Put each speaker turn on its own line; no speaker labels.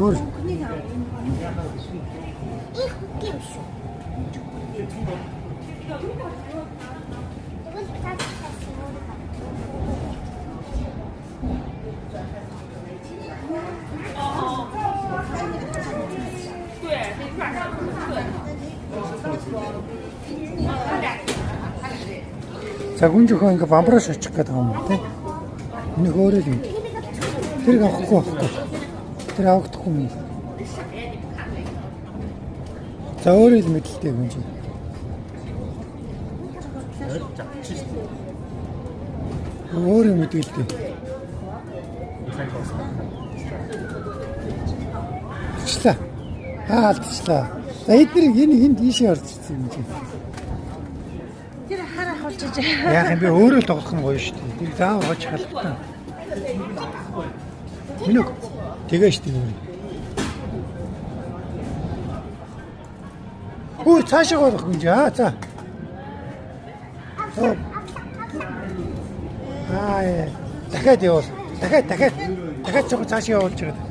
өөр
их үгүй юм шүү. Тэгвэл цаашаа
за хүн зөвхөн ингээ бамбараа шочих гэдэг юм уу те. Энийг өөрөө л юм. Тэр авахгүй. Тэр авахдахгүй юм. За өөрөө л мэдлэлтэй хүн чинь. Өөрөө мэдээлдэг. Алдчихлаа. Алдчихлаа. За эдгээр энэ хинд ийшээ орж ирсэн юм чинь.
тэр хараа хулж иж.
Яах юм бэ? Өөрөө л тоглох нь гоё шүү дээ. Тэр заавал хож халахтаа. Минүг тэгээ шүү дээ. Өө цаашаа горох юм жаа. За. Дахиад явуул. Дахиад цаашаа явуулж байгаа.